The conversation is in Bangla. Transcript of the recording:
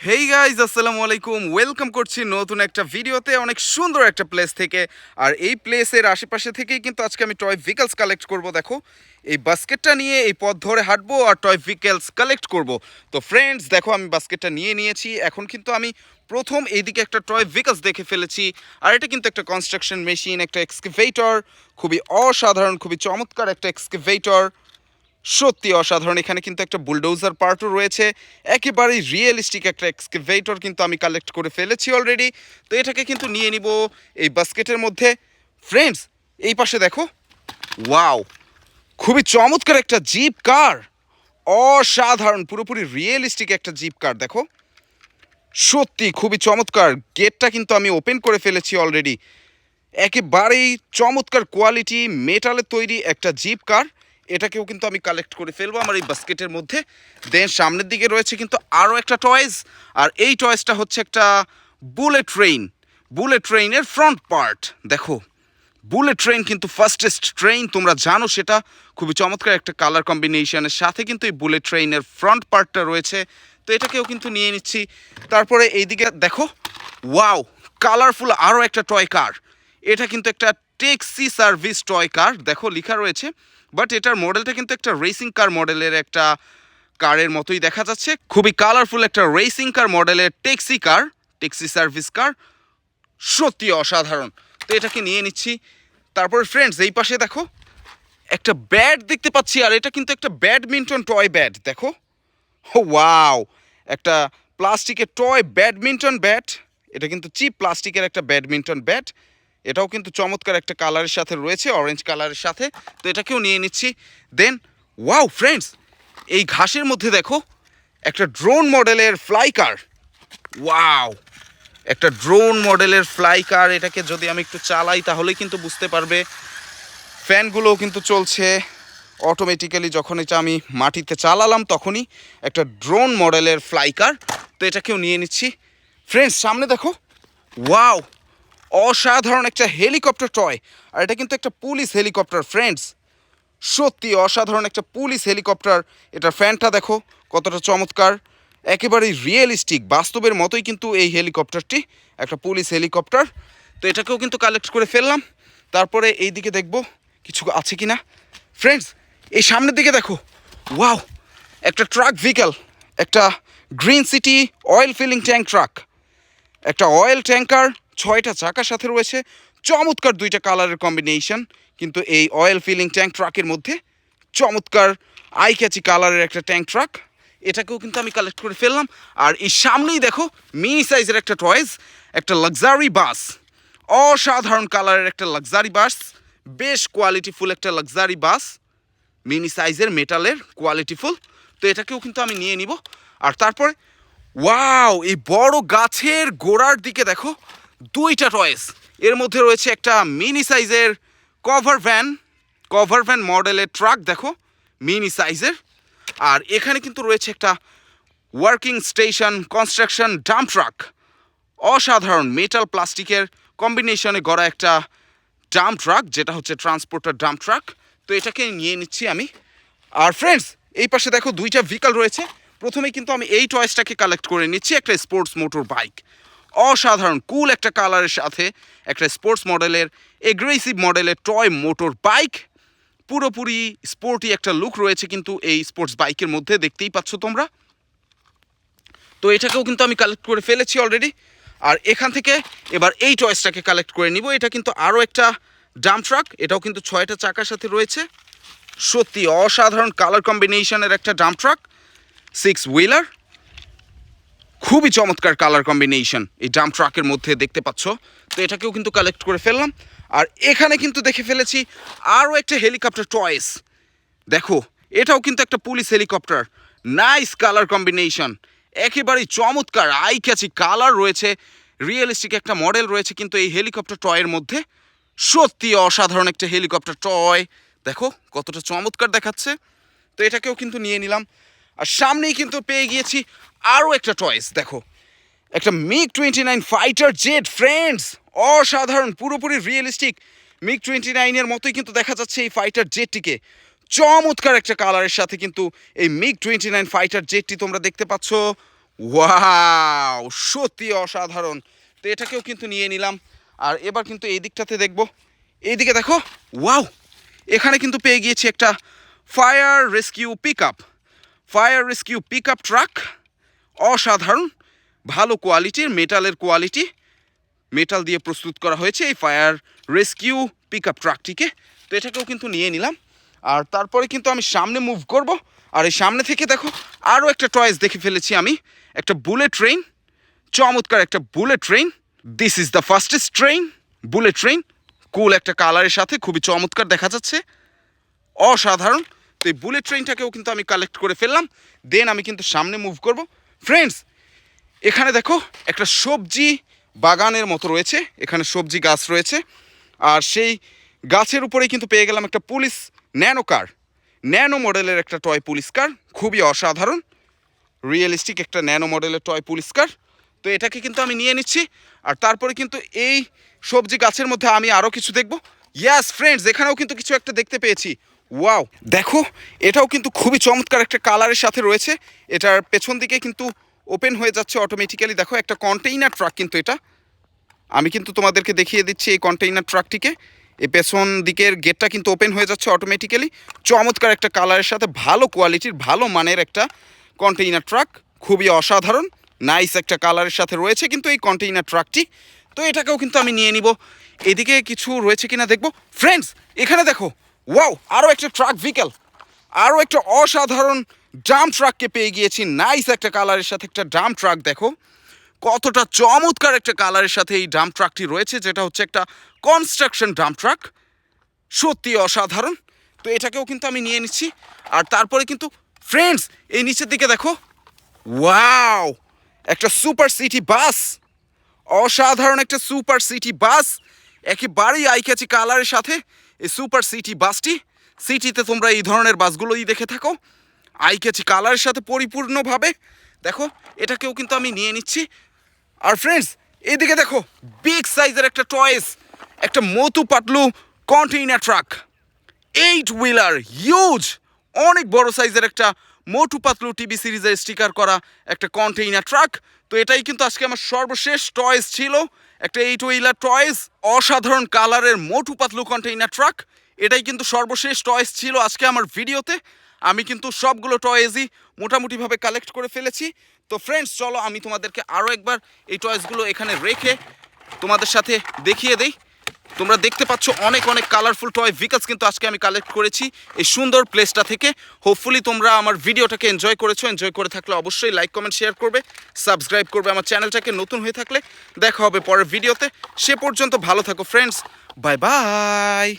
হেই গাইজ আসসালামু আলাইকুম, ওয়েলকাম করছি নতুন একটা ভিডিওতে অনেক সুন্দর একটা প্লেস থেকে। আর এই প্লেসের আশেপাশে থেকেই কিন্তু আজকে আমি টয় ভেহিকলস কালেক্ট করব। দেখো, এই বাস্কেটটা নিয়ে এই পথ ধরে হাঁটবো আর টয় ভেহিকলস কালেক্ট করব। তো ফ্রেন্ডস দেখো, আমি বাস্কেটটা নিয়েছি। এখন কিন্তু আমি প্রথম এইদিকে একটা টয় ভেহিকলস দেখে ফেলেছি। আর এটা কিন্তু একটা কনস্ট্রাকশন মেশিন, একটা এক্সকাভেটর। খুবই অসাধারণ, খুবই চমৎকার একটা এক্সকাভেটর, সত্যি অসাধারণ। এখানে কিন্তু একটা বুলডোজার পার্টও রয়েছে। একেবারেই রিয়েলিস্টিক একটা এক্সকাভেটর কিন্তু আমি কালেক্ট করে ফেলেছি অলরেডি। তো এটাকে কিন্তু নিয়ে নিব এই বাস্কেটের মধ্যে। ফ্রেন্ডস, এই পাশে দেখো, ওয়াও, খুবই চমৎকার একটা জিপ কার। অসাধারণ, পুরোপুরি রিয়েলিস্টিক একটা জিপ কার। দেখো, সত্যি খুবই চমৎকার। গেটটা কিন্তু আমি ওপেন করে ফেলেছি অলরেডি। একেবারেই চমৎকার কোয়ালিটি মেটালের তৈরি একটা জিপ কার। এটাকেও কিন্তু আমি কালেক্ট করে ফেলবো আমার এই বাস্কেটের মধ্যে। দেন সামনের দিকে রয়েছে কিন্তু আরও একটা টয়েস। আর এই টয়েসটা হচ্ছে একটা বুলেট ট্রেনের ফ্রন্ট পার্ট। দেখো, বুলেট ট্রেন কিন্তু ফাস্টেস্ট ট্রেন, তোমরা জানো সেটা। খুবই চমৎকার একটা কালার কম্বিনেশনের সাথে কিন্তু এই বুলেট ট্রেনের ফ্রন্ট পার্টটা রয়েছে। তো এটাকেও কিন্তু নিয়ে নিচ্ছি। তারপরে এইদিকে দেখো, ওয়াও, কালারফুল আরও একটা টয় কার। এটা কিন্তু একটা ট্যাক্সি সার্ভিস টয় কার। দেখো, লেখা রয়েছে, বাট এটার মডেলটা কিন্তু একটা রেসিং কার মডেলের একটা কারের মতোই দেখা যাচ্ছে। খুবই কালারফুল একটা রেসিং কার মডেলের ট্যাক্সি সার্ভিস কার, সত্যি অসাধারণ। তো এটাকে নিয়ে নিচ্ছি। তারপর ফ্রেন্ডস, এই পাশে দেখো একটা ব্যাট দেখতে পাচ্ছি। আর এটা কিন্তু একটা ব্যাডমিন্টন টয় ব্যাট। দেখো, ওয়াও, একটা প্লাস্টিকের টয় ব্যাডমিন্টন ব্যাট। এটা কিন্তু চিপ প্লাস্টিকের একটা ব্যাডমিন্টন ব্যাট। এটাও কিন্তু চমৎকার একটা কালারের সাথে রয়েছে, অরেঞ্জ কালারের সাথে। তো এটাকেও নিয়ে নিচ্ছি। দেন ওয়াও ফ্রেন্ডস, এই ঘাসের মধ্যে দেখো একটা ড্রোন মডেলের ফ্লাই কার। ওয়াও, একটা ড্রোন মডেলের ফ্লাই কার। এটাকে যদি আমি একটু চালাই তাহলেই কিন্তু বুঝতে পারবে। ফ্যানগুলোও কিন্তু চলছে অটোমেটিক্যালি। যখন এটা আমি মাটিতে চালালাম তখনই একটা ড্রোন মডেলের ফ্লাই কার। তো এটাকেও নিয়ে নিচ্ছি। ফ্রেন্ডস, সামনে দেখো, ওয়াও, অসাধারণ একটা হেলিকপ্টার টয়। আর এটা কিন্তু একটা পুলিশ হেলিকপ্টার ফ্রেন্ডস, সত্যি অসাধারণ একটা পুলিশ হেলিকপ্টার। এটার ফ্যানটা দেখো কতটা চমৎকার, একেবারেই রিয়েলিস্টিক, বাস্তবের মতোই কিন্তু এই হেলিকপ্টারটি একটা পুলিশ হেলিকপ্টার। তো এটাকেও কিন্তু কালেক্ট করে ফেললাম। তারপরে এই দিকে দেখবো কিছু আছে কি না। ফ্রেন্ডস, এই সামনের দিকে দেখো, ওয়াও, একটা ট্রাক ভেহিকল, একটা green city oil filling tank truck. একটা অয়েল ট্যাঙ্কার, 6টা চাকার সাথে রয়েছে। চমৎকার দুইটা কালারের কম্বিনেশন কিন্তু এই অয়েল ফিলিং ট্যাঙ্ক ট্রাকের মধ্যে। চমৎকার আই ক্যাচি কালারের একটা ট্যাঙ্ক ট্রাক। এটাকেও কিন্তু আমি কালেক্ট করে ফেললাম। আর এই সামনেই দেখো মিনি সাইজের একটা টয়েস, একটা লাক্সারি বাস। অসাধারণ কালারের একটা লাক্সারি বাস, বেশ কোয়ালিটিফুল একটা লাক্সারি বাস, মিনি সাইজের, মেটালের, কোয়ালিটিফুল। তো এটাকেও কিন্তু আমি নিয়ে নিব। আর তারপরে ওয়াও, এই বড় গাছের গোড়ার দিকে দেখো দুইটা টয়েস। এর মধ্যে রয়েছে একটা মিনি সাইজের কভার ভ্যান মডেলের ট্রাক। দেখো, মিনি সাইজের। আর এখানে কিন্তু রয়েছে একটা working station construction dump truck. অসাধারণ মেটাল প্লাস্টিকের কম্বিনেশনে গড়া একটা ডাম্প ট্রাক, যেটা হচ্ছে ট্রান্সপোর্টার ডাম্প ট্রাক। তো এটাকে নিয়ে নিচ্ছি আমি। আর ফ্রেন্ডস, এই পাশে দেখো দুইটা ভেহিকল রয়েছে। প্রথমেই কিন্তু আমি এই টয়েসটাকে কালেক্ট করে নিচ্ছি, একটা স্পোর্টস মোটর বাইক। অসাধারণ কুল একটা কালারের সাথে একটা স্পোর্টস মডেলের, এগ্রেসিভ মডেলের টয় মোটর বাইক। পুরোপুরি স্পোর্টি একটা লুক রয়েছে কিন্তু এই স্পোর্টস বাইকের মধ্যে, দেখতেই পাচ্ছ তোমরা। তো এটাকেও কিন্তু আমি কালেক্ট করে ফেলেছি অলরেডি। আর এখান থেকে এবার এই টয়েসটাকে কালেক্ট করে নিব। এটা কিন্তু আরও একটা ডাম্প ট্রাক। এটাও কিন্তু 6টা চাকার সাথে রয়েছে। সত্যি অসাধারণ কালার কম্বিনেশনের একটা ডাম্প ট্রাক, 6 হুইলার। খুবই চমৎকার কালার কম্বিনেশন এই ডাম্প ট্রাকের মধ্যে, দেখতে পাচ্ছ। তো এটাকেও কিন্তু কালেক্ট করে ফেললাম। আর এখানে কিন্তু দেখে ফেলেছি আরও একটা হেলিকপ্টার টয়েস। দেখো, এটাও কিন্তু একটা police helicopter. Nice colour combination, একেবারেই চমৎকার আই ক্যাচি কালার রয়েছে। রিয়েলিস্টিক একটা মডেল রয়েছে কিন্তু এই হেলিকপ্টার টয়ের মধ্যে। সত্যি অসাধারণ একটা হেলিকপ্টার টয়। দেখো কতটা চমৎকার দেখাচ্ছে। তো এটাকেও কিন্তু নিয়ে নিলাম। আর সামনেই কিন্তু পেয়ে গিয়েছি আরও একটা টয়েস। দেখো, একটা MiG-29 ফাইটার জেট ফ্রেন্ডস। অসাধারণ, পুরোপুরি রিয়েলিস্টিক MiG-29 মতোই কিন্তু দেখা যাচ্ছে এই ফাইটার জেটটিকে। চমৎকার একটা কালারের সাথে কিন্তু এই MiG-29 ফাইটার জেটটি তোমরা দেখতে পাচ্ছ। ওয়াও, সত্যি অসাধারণ। তো এটাকেও কিন্তু নিয়ে নিলাম। আর এবার কিন্তু এই দিকটাতে দেখব, এইদিকে দেখো, ওয়াও, এখানে কিন্তু পেয়ে গিয়েছি একটা fire rescue pick up truck. অসাধারণ ভালো কোয়ালিটির মেটাল দিয়ে প্রস্তুত করা হয়েছে এই ফায়ার রেস্কিউ পিক আপ ট্রাকটিকে। তো এটাকেও কিন্তু নিয়ে নিলাম। আর তারপরে কিন্তু আমি সামনে মুভ করব। আর এই সামনে থেকে দেখো আরও একটা টয়েস দেখে ফেলেছি আমি, একটা বুলেট ট্রেন, চমৎকার একটা bullet train. This is the fastest train, bullet train. Cool একটা কালারের সাথে খুবই চমৎকার দেখা যাচ্ছে, অসাধারণ। তো এই বুলেট ট্রেনটাকেও কিন্তু আমি কালেক্ট করে ফেললাম। দেন আমি কিন্তু সামনে মুভ করব। ফ্রেন্ডস, এখানে দেখো একটা সবজি বাগানের মতো রয়েছে, এখানে সবজি গাছ রয়েছে। আর সেই গাছের উপরেই কিন্তু পেয়ে গেলাম একটা পুলিশ ন্যানো মডেলের একটা টয় পুলিশ কার, খুবই অসাধারণ রিয়েলিস্টিক একটা ন্যানো মডেলের টয় পুলিশ কার। তো এটাকে কিন্তু আমি নিয়ে নিচ্ছি। আর তারপরে কিন্তু এই সবজি গাছের মধ্যে আমি আরও কিছু দেখব। ইয়াস ফ্রেন্ডস, এখানেও কিন্তু কিছু একটা দেখতে পেয়েছি। ওয়াও, দেখো, এটাও কিন্তু খুবই চমৎকার একটা কালারের সাথে রয়েছে। এটার পেছন দিকে কিন্তু ওপেন হয়ে যাচ্ছে অটোমেটিক্যালি। দেখো, একটা কন্টেইনার ট্রাক কিন্তু এটা। আমি কিন্তু তোমাদেরকে দেখিয়ে দিচ্ছি এই কন্টেইনার ট্রাকটিকে। এই পেছন দিকের গেটটা কিন্তু ওপেন হয়ে যাচ্ছে অটোমেটিক্যালি। চমৎকার একটা কালারের সাথে ভালো কোয়ালিটির ভালো মানের একটা কন্টেইনার ট্রাক, খুবই অসাধারণ নাইস একটা কালারের সাথে রয়েছে কিন্তু এই কন্টেইনার ট্রাকটি। তো এটাকেও কিন্তু আমি নিয়ে নিব। এদিকে কিছু রয়েছে কিনা দেখব। ফ্রেন্ডস, এখানে দেখো, ওয়াও, আরও একটা ট্রাক ভেহিকেল, আরও একটা অসাধারণ ডাম্প ট্রাককে পেয়ে গিয়েছি। নাইস একটা কালারের সাথে একটা ডাম্প ট্রাক। দেখো কতটা চমৎকার একটা কালারের সাথে এই ডাম্প ট্রাকটি রয়েছে, যেটা হচ্ছে একটা কনস্ট্রাকশন ডাম্প ট্রাক, সত্যি অসাধারণ। তো এটাকেও কিন্তু আমি নিয়ে নিচ্ছি। আর তারপরে কিন্তু ফ্রেন্ডস, এই নিচের দিকে দেখো, ওয়াও, একটা সুপার সিটি বাস, অসাধারণ একটা সুপার সিটি বাস, একেবারেই আইক্যাচি কালারের সাথে এই সুপার সিটি বাসটি। সিটিতে তোমরা এই ধরনের বাসগুলোই দেখে থাকো, আইক্যাচি কালারের সাথে পরিপূর্ণভাবে। দেখো, এটাকেও কিন্তু আমি নিয়ে নিচ্ছি। আর ফ্রেন্ডস, এইদিকে দেখো, বিগ সাইজের একটা টয়েস, একটা Motu Patlu container truck, 8 wheeler, huge, অনেক বড় সাইজের একটা মোটু পাতলু টিভি সিরিজের স্টিকার করা একটা কন্টেইনার ট্রাক। তো এটাই কিন্তু আজকে আমার সর্বশেষ টয়েস ছিল, একটা 8 হুইলার টয়েস, অসাধারণ কালারের মোটু পাতলু কন্টেইনার ট্রাক। এটাই কিন্তু সর্বশেষ টয়েস ছিল আজকে আমার ভিডিওতে। আমি কিন্তু সবগুলো টয়েসই মোটামুটিভাবে কালেক্ট করে ফেলেছি। তো ফ্রেন্ডস, চলো আমি তোমাদেরকে আরও একবার এই টয়েসগুলো এখানে রেখে তোমাদের সাথে দেখিয়ে দেই। তোমরা দেখতে পাচ্ছ অনেক অনেক কালারফুল টয় ভেহিকলস কিন্তু আজকে আমি কালেক্ট করেছি এই সুন্দর প্লেসটা থেকে। হোপফুলি তোমরা আমার ভিডিওটাকে এনজয় করেছো। এনজয় করে থাকলে অবশ্যই লাইক কমেন্ট শেয়ার করবে, সাবস্ক্রাইব করবে আমার চ্যানেলটাকে। নতুন হয়ে থাকলে দেখা হবে পরের ভিডিওতে। সে পর্যন্ত ভালো থাকো ফ্রেন্ডস, বাই বাই।